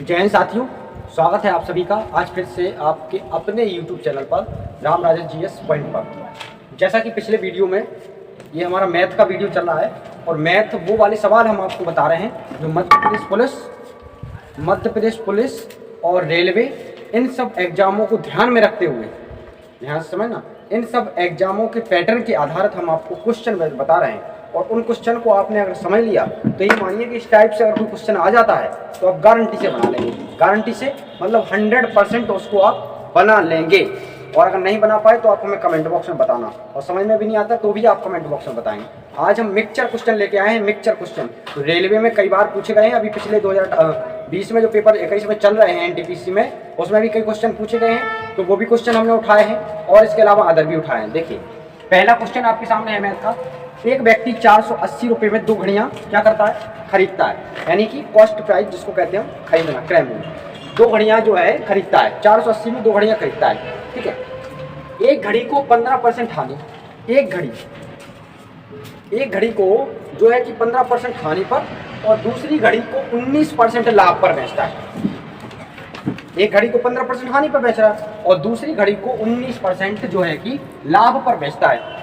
जय हिंद साथियों, स्वागत है आप सभी का आज फिर से आपके अपने YouTube चैनल पर राम राजन GS पॉइंट पर। जैसा कि पिछले वीडियो में ये हमारा मैथ का वीडियो चल रहा है और मैथ वो वाले सवाल हम आपको बता रहे हैं जो मध्य प्रदेश पुलिस और रेलवे इन सब एग्जामों को ध्यान में रखते हुए, ध्यान से समझना, इन सब एग्जामों के पैटर्न के आधारित हम आपको क्वेश्चन बता रहे हैं। और उन क्वेश्चन को आपने अगर समझ लिया तो ये मानिए कि इस टाइप से अगर कोई क्वेश्चन आ जाता है तो आप गारंटी से बना लेंगे। गारंटी से मतलब 100% उसको आप बना लेंगे। और अगर नहीं बना पाए तो आप हमें कमेंट बॉक्स में बताना, और समझ में भी नहीं आता तो भी आप कमेंट बॉक्स में बताएंगे। आज हम मिक्सचर क्वेश्चन लेके आए हैं। मिक्सचर क्वेश्चन तो रेलवे में कई बार पूछे गए हैं। अभी पिछले 2020 में जो पेपर 21 में चल रहे हैं NTPC में, उसमें भी कई क्वेश्चन पूछे गए हैं, तो वो भी क्वेश्चन हमने उठाए हैं और इसके अलावा अदर भी उठाए हैं। देखिए पहला क्वेश्चन आपके सामने है मैथ का। एक व्यक्ति 480 रुपये में 2 घड़ियाँ क्या करता है, खरीदता है, यानी कि कॉस्ट प्राइस जिसको कहते हैं हम खरीदना, क्रय मूल्य। 2 घड़ियाँ जो है खरीदता है, 480 में 2 घड़ियाँ खरीदता है, ठीक है। एक घड़ी को 15% हानि, एक घड़ी को जो है कि 15% हानि पर और दूसरी घड़ी को 19% लाभ पर बेचता है। एक घड़ी को 15% हानि पर बेच रहा है और दूसरी घड़ी को 19% जो है कि लाभ पर बेचता है।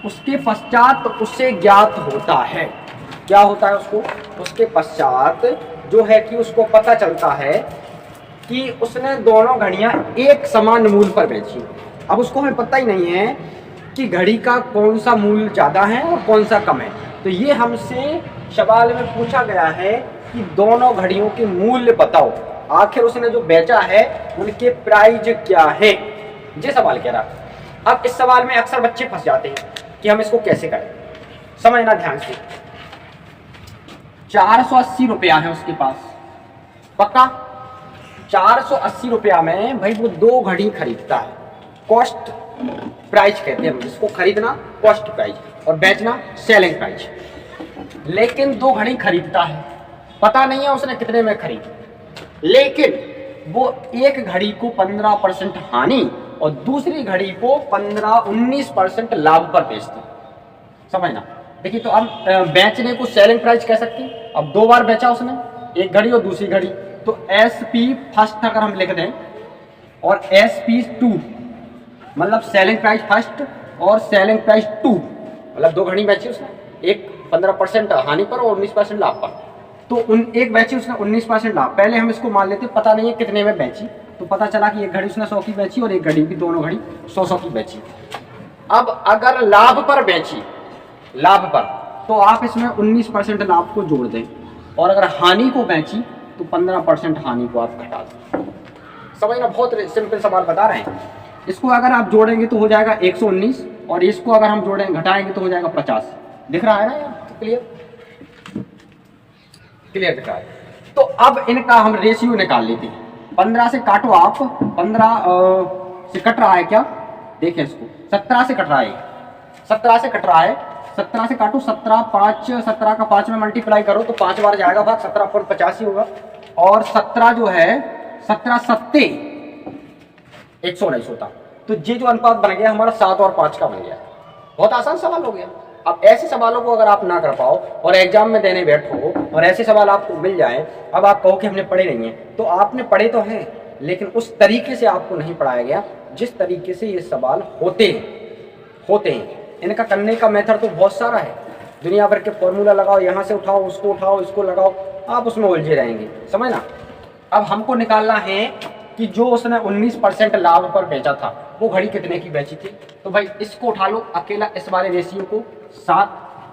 उसके पश्चात उससे ज्ञात होता है, क्या होता है उसको, उसके पश्चात जो है कि उसको पता चलता है कि उसने दोनों घड़ियां एक समान मूल्य पर बेची। अब उसको हमें पता ही नहीं है कि घड़ी का कौन सा मूल्य ज़्यादा है और कौन सा कम है। तो ये हमसे सवाल में पूछा गया है कि दोनों घड़ियों के मूल्य बताओ, आखिर उसने जो बेचा है उनके प्राइस क्या है, ये सवाल कह रहा। अब इस सवाल में अक्सर बच्चे फंस जाते हैं कि हम इसको कैसे करें। समझना ध्यान से, 480 रुपया है उसके पास, पक्का 480 रुपया में भाई वो 2 घड़ी खरीदता है। कॉस्ट प्राइस कहते हैं जिसको, खरीदना कॉस्ट प्राइस और बेचना सेलिंग प्राइस। लेकिन 2 घड़ी खरीदता है, पता नहीं है उसने कितने में खरीदी, लेकिन वो एक घड़ी को 15% हानि और दूसरी घड़ी को 19% लाभ पर बेचती। समझना, देखिए तो अब बेचने को सेलिंग प्राइस कह सकते हैं। अब 2 बार बेचा उसने, एक घड़ी और दूसरी घड़ी, तो SP फर्स्ट अगर हम लिख दें और SP2 मतलब सेलिंग प्राइस फर्स्ट और सेलिंग प्राइस 2, मतलब 2 घड़ी बेची उसने, एक 15% हानि पर और 19% लाभ पर। तो एक बेची उसने 19% लाभ। पहले हम इसको मान लेते, पता नहीं है कितने में बेची, तो पता चला कि एक घड़ी उसने 100 की बेची और एक घड़ी भी, दोनों घड़ी 100 की बेची। अब अगर लाभ पर बेची, लाभ पर, तो आप इसमें 19% लाभ को जोड़ दें, और अगर हानि को बेची तो 15% हानि को आप घटा दें। समझना, बहुत सिंपल सवाल बता रहे हैं। इसको अगर आप जोड़ेंगे तो हो जाएगा 119 और इसको अगर हम जोड़ेंगे घटाएंगे तो हो जाएगा 50। दिख रहा है ना यार, क्लियर दिख रहा है। तो अब इनका हम रेशियो निकाल लेते हैं। 15 से काटो आप, 15 से कट रहा है क्या, देखें इसको, 17 से कट रहा है, 17 से कट रहा है, 17 से काटो, 17 का 5 में मल्टीप्लाई करो तो 5 बार जाएगा भाग, 17 पर 50 ही होगा। और 17 जो है 17 सत्ते 119 होता। तो ये जो अनुपात बन गया हमारा 7 और 5 का बन गया। बहुत आसान सवाल हो गया। अब ऐसे सवालों को अगर आप ना कर पाओ और एग्जाम में देने बैठो और ऐसे सवाल आपको मिल जाए, अब आप कहो कि हमने पढ़े नहीं है, तो आपने पढ़े तो हैं लेकिन उस तरीके से आपको नहीं पढ़ाया गया जिस तरीके से ये सवाल होते हैं। इनका करने का मेथड तो बहुत सारा है, दुनिया भर के फॉर्मूला लगाओ, यहाँ से उठाओ, उसको उठाओ, इसको लगाओ, आप उसमें उलझे रहेंगे। समझना, अब हमको निकालना है कि जो उसने 19% लाभ पर बेचा था वो घड़ी कितने की बेची थी। तो भाई इसको उठा लो अकेला, इस वाले रेशियो को 7,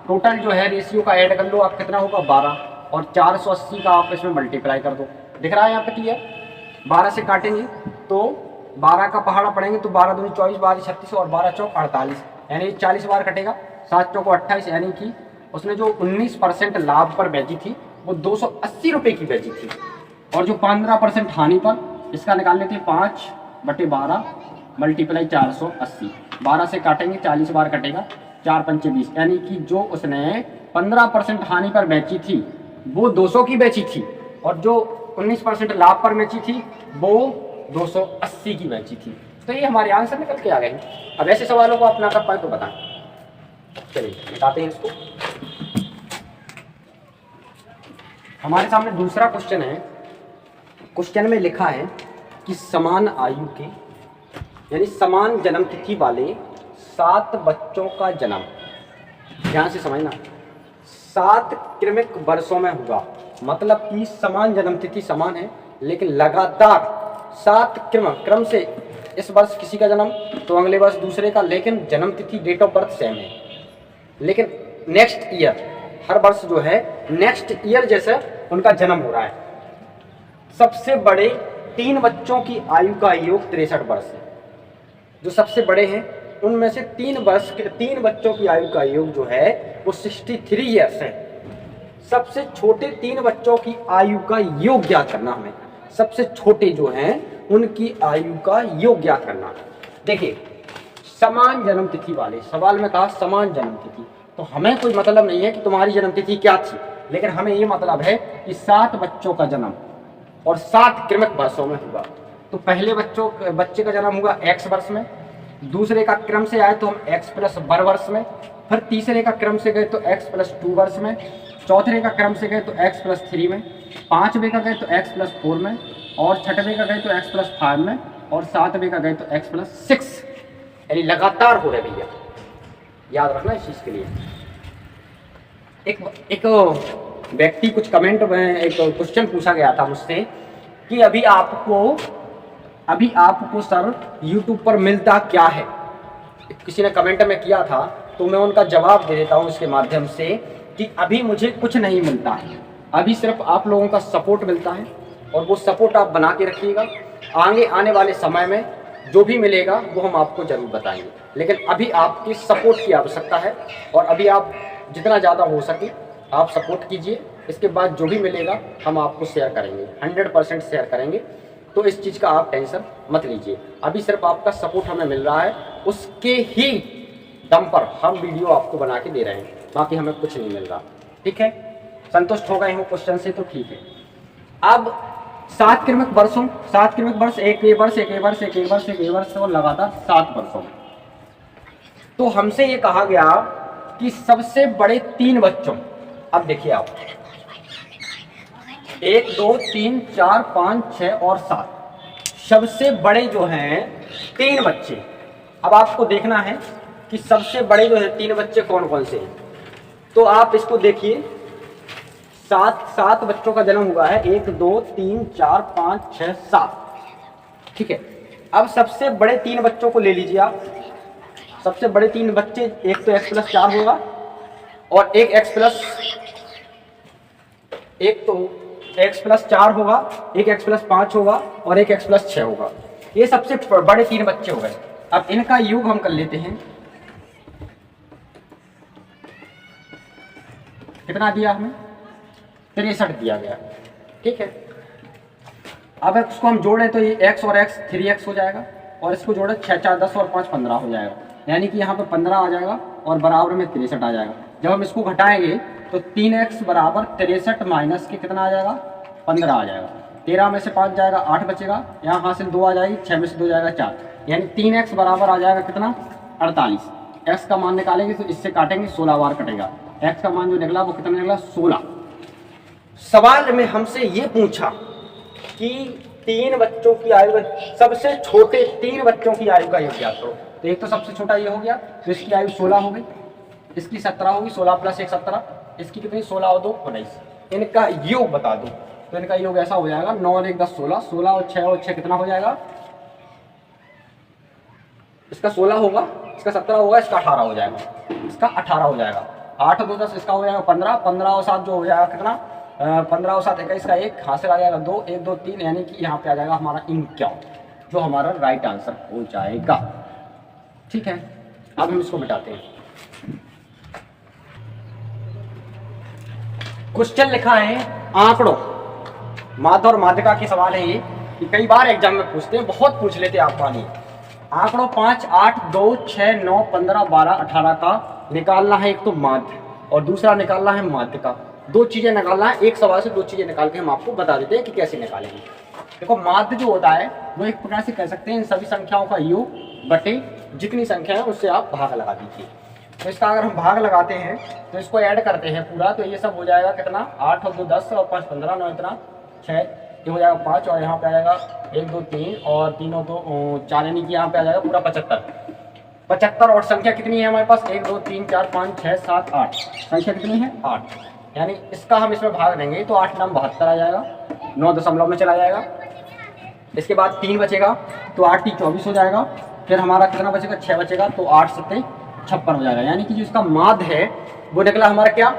टोटल जो है रेशियो का ऐड कर लो आप, कितना होगा 12, और 480 का आप इसमें मल्टीप्लाई कर दो। दिख रहा है यहाँ पे क्लियर। 12 से काटेंगे तो 12 का पहाड़ा पड़ेंगे तो 12 दूनी 24, 12 36 और 12 चौक 48, यानी 40 बार कटेगा, 7 चौक 28, यानी कि उसने जो 19% लाभ पर बेची थी वो 280 रुपये की बेची थी। और जो 15% हानि पर, इसका निकाल लेते हैं 5/12 मल्टीप्लाई 480, 12 से काटेंगे 40 बार कटेगा, 4 पंचे 20, यानी कि जो उसने 15% हानि पर बेची थी वो 200 की बेची थी और जो 19% लाभ पर बेची थी वो 280 की बेची थी। तो ये हमारे आंसर निकल के आ गए। अब ऐसे सवालों को आप ना कर पाए तो बताएं। चलिए बताते हैं इसको। हमारे सामने दूसरा क्वेश्चन है क्वेश्चन में लिखा है कि समान आयु के यानी समान जन्म तिथि वाले 7 बच्चों का जन्म, ध्यान से समझना, 7 क्रमिक वर्षों में हुआ। मतलब कि समान जन्म तिथि समान है, लेकिन लगातार 7 क्रम से इस वर्ष किसी का जन्म तो अगले वर्ष दूसरे का, लेकिन जन्म तिथि डेट ऑफ बर्थ सेम है, लेकिन नेक्स्ट ईयर हर वर्ष जो है नेक्स्ट ईयर जैसे उनका जन्म हो रहा है। सबसे बड़े 3 बच्चों की आयु का योग 63 वर्ष है। जो सबसे बड़े हैं उनमें से 3 बच्चों की आयु का योग जो है वो 63 ईयर्स है। सबसे छोटे 3 बच्चों की आयु का योग ज्ञात करना हमें, सबसे छोटे जो हैं उनकी आयु का योग ज्ञात करना। देखिए समान जन्म तिथि वाले, सवाल में कहा समान जन्म तिथि, तो हमें कोई मतलब नहीं है कि तुम्हारी जन्म तिथि क्या थी, लेकिन हमें ये मतलब है कि 7 बच्चों का जन्म और 7 क्रमिक वर्षों में हुआ। तो पहले बच्चे का जन्म हुआ x वर्ष में, दूसरे का क्रम से आए तो हम x प्लस बर वर्ष में, फिर तीसरे का क्रम से गए तो x प्लस 2 वर्ष में, चौथे का क्रम से गए तो x प्लस 3 में, पांचवें का गए तो x प्लस 4 में, और छठवें का गए तो x प्लस 5 में, और सातवें का गए तो x प्लस 6, यानी लगातार हो रहे भैया, याद रखना इस चीज के लिए। एक व्यक्ति कुछ कमेंट में एक क्वेश्चन पूछा गया था मुझसे कि अभी आपको सर यूट्यूब पर मिलता क्या है, किसी ने कमेंट में किया था, तो मैं उनका जवाब दे देता हूं इसके माध्यम से कि अभी मुझे कुछ नहीं मिलता है, अभी सिर्फ आप लोगों का सपोर्ट मिलता है, और वो सपोर्ट आप बना के रखिएगा। आगे आने वाले समय में जो भी मिलेगा वो हम आपको जरूर बताएंगे, लेकिन अभी आपकी सपोर्ट की आवश्यकता है, और अभी आप जितना ज़्यादा हो सके आप सपोर्ट कीजिए। इसके बाद जो भी मिलेगा हम आपको शेयर करेंगे, 100% शेयर करेंगे, तो इस चीज़ का आप टेंशन मत लीजिए। अभी सिर्फ आपका सपोर्ट हमें मिल रहा है, उसके ही दम पर हम वीडियो आपको बना के दे रहे हैं, बाकी हमें कुछ नहीं मिल रहा। ठीक है, संतुष्ट हो गए हो क्वेश्चन से? तो ठीक है। अब 7 क्रमिक वर्ष, एक वर्ष और लगातार 7 वर्षों में, तो हमसे ये कहा गया कि सबसे बड़े 3 बच्चों, अब देखिए आप 1 2 3 4 5 6 और 7, सबसे बड़े जो हैं 3 बच्चे। अब आपको देखना है कि सबसे बड़े जो है 3 बच्चे कौन कौन से हैं, तो आप इसको देखिए। 7 बच्चों का जन्म हुआ है, 1 2 3 4 5 6 7, ठीक है। अब सबसे बड़े 3 बच्चों को ले लीजिए आप। सबसे बड़े 3 बच्चे, एक तो x प्लस 4 होगा, और एक x प्लस 4 होगा, एक x प्लस 5 होगा, और एक x प्लस 6 होगा। ये सबसे बड़े 3 बच्चे हो गए। अब इनका योग हम कर लेते हैं। कितना दिया हमें? 63 दिया गया, ठीक है। अब इसको हम जोड़ें तो ये x और x 3x हो जाएगा, और इसको जोड़े 6 4 10 और 5 15 हो जाएगा, यानी कि यहाँ पे 15 आ जाएगा और बराबर में 63 आ जाएगा। जब हम इसको घटाएंगे तो 3x बराबर 63 माइनस के कितना आ जाएगा? 15 आ जाएगा। 13 में से 5 जाएगा, 8 बचेगा, यहाँ हासिल 2 आ जाएगी, 6 में से 2 जाएगा 4, यानी 3x बराबर आ जाएगा कितना? 48। x का मान निकालेंगे तो इससे काटेंगे 16 बार कटेगा, x का मान जो निकला वो कितना निकला? 16। सवाल में हमसे ये पूछा कि 3 बच्चों की आयु, सबसे छोटे 3 बच्चों की आयु का योग ज्ञात करो। तो एक तो सबसे छोटा ये हो गया, तो इसकी आयु 16 हो गई, इसकी 17 होगी, 16 प्लस 1 17, इसकी कितनी? 16 और 2 19। इनका योग बता दो, तो इनका योग ऐसा हो जाएगा 9 और 1 10 16, 16 और 6 कितना हो जाएगा? इसका 16 होगा, इसका 17 होगा, इसका 18 हो जाएगा, इसका 18 हो जाएगा। 8 और 2 10, इसका हो जाएगा 15, 15 और 7 जो हो जाएगा कितना? 15 और 7 21 का 1 हासिल आ जाएगा 2, 1 2 3, यानी कि यहाँ पे आ जाएगा हमारा 51, जो हमारा राइट आंसर हो जाएगा। ठीक है, अब हम इसको मिटाते हैं। क्वेश्चन लिखा है आंकड़ों, माध्य और माध्यिका के सवाल है ये, कि कई बार एग्जाम में पूछते हैं, बहुत पूछ लेते हैं आप वाली। आंकड़ों 5 8 2 6 9 15 12 18 का निकालना है, एक तो माध्य और दूसरा निकालना है माध्यिका। 2 चीजें निकालना है, एक सवाल से 2 चीजें निकाल के हम आपको बता देते हैं कि कैसे निकालेंगे। देखो माध्य जो होता है वो एक प्रकार से कह सकते हैं इन सभी संख्याओं का योग बटे जितनी संख्या है उससे आप भाग लगा दीजिए। तो इसका अगर हम भाग लगाते हैं तो इसको ऐड करते हैं पूरा, तो ये सब हो जाएगा कितना? 8 और 2 10 और 5 15, 9 इतना 6 ये हो जाएगा 5 और यहाँ पे आ जाएगा 1 2 3 और 3 और 2 4, यानी कि यहाँ पे आ जाएगा पूरा 75 और संख्या कितनी है हमारे पास 1 2 3 4 5 6 7 8, संख्या कितनी है 8, यानी इसका हम इसमें भाग देंगे तो 8 नाम 72 आ जाएगा, 9 दशमलव में चला जाएगा। इसके बाद 3 बचेगा तो 8 की 24 हो जाएगा, फिर हमारा कितना बचेगा 6 बचेगा तो 8 सत्ते 56 हो जाएगा, यानी कि जो इसका माध्य है वो निकला हमारा क्या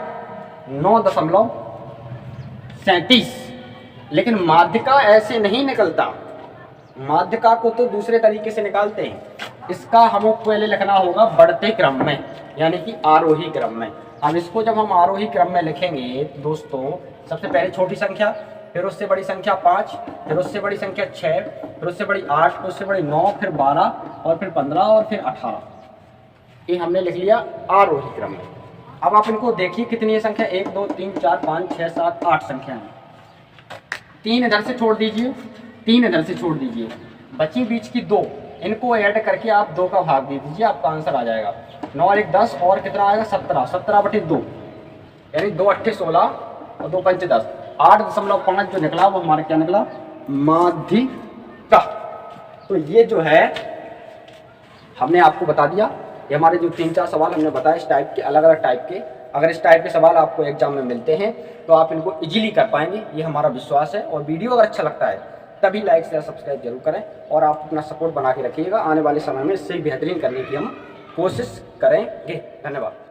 9.37। लेकिन माध्यिका ऐसे नहीं निकलता, माध्यिका को तो दूसरे तरीके से निकालते हैं। इसका हमको पहले लिखना होगा बढ़ते क्रम में, यानी कि आरोही क्रम में। अब इसको जब हम आरोही क्रम में लिखेंगे दोस्तों, सबसे पहले छोटी संख्या, फिर उससे बड़ी संख्या 5, फिर उससे बड़ी संख्या 6, फिर उससे बड़ी 8, फिर उससे बड़ी 9, फिर 12 और फिर 15 और फिर 18। ये हमने लिख लिया आरोही क्रम में। अब आप इनको देखिए कितनी है संख्या 1 2 3 4 5 6 7 8 संख्या है। 3 इधर से छोड़ दीजिए, 3 इधर से छोड़ दीजिए, बची बीच की 2, इनको ऐड करके आप 2 का भाग दे दीजिए, आपका आंसर आ जाएगा 9 और 1 10 और कितना आएगा 17, 17/2, यानी 2 8 16 और 2 5 10, 8.5 जो निकला वो हमारा क्या निकला माध्यिका। तो ये जो है हमने आपको बता दिया, ये हमारे जो 3-4 सवाल हमने बताए इस टाइप के, अलग अलग टाइप के। अगर इस टाइप के सवाल आपको एग्जाम में मिलते हैं तो आप इनको इजीली कर पाएंगे, ये हमारा विश्वास है। और वीडियो अगर अच्छा लगता है तभी लाइक शेयर सब्सक्राइब जरूर करें और आप अपना सपोर्ट बना के रखिएगा। आने वाले समय में इससे बेहतरीन करने की हम कोशिश करेंगे। धन्यवाद।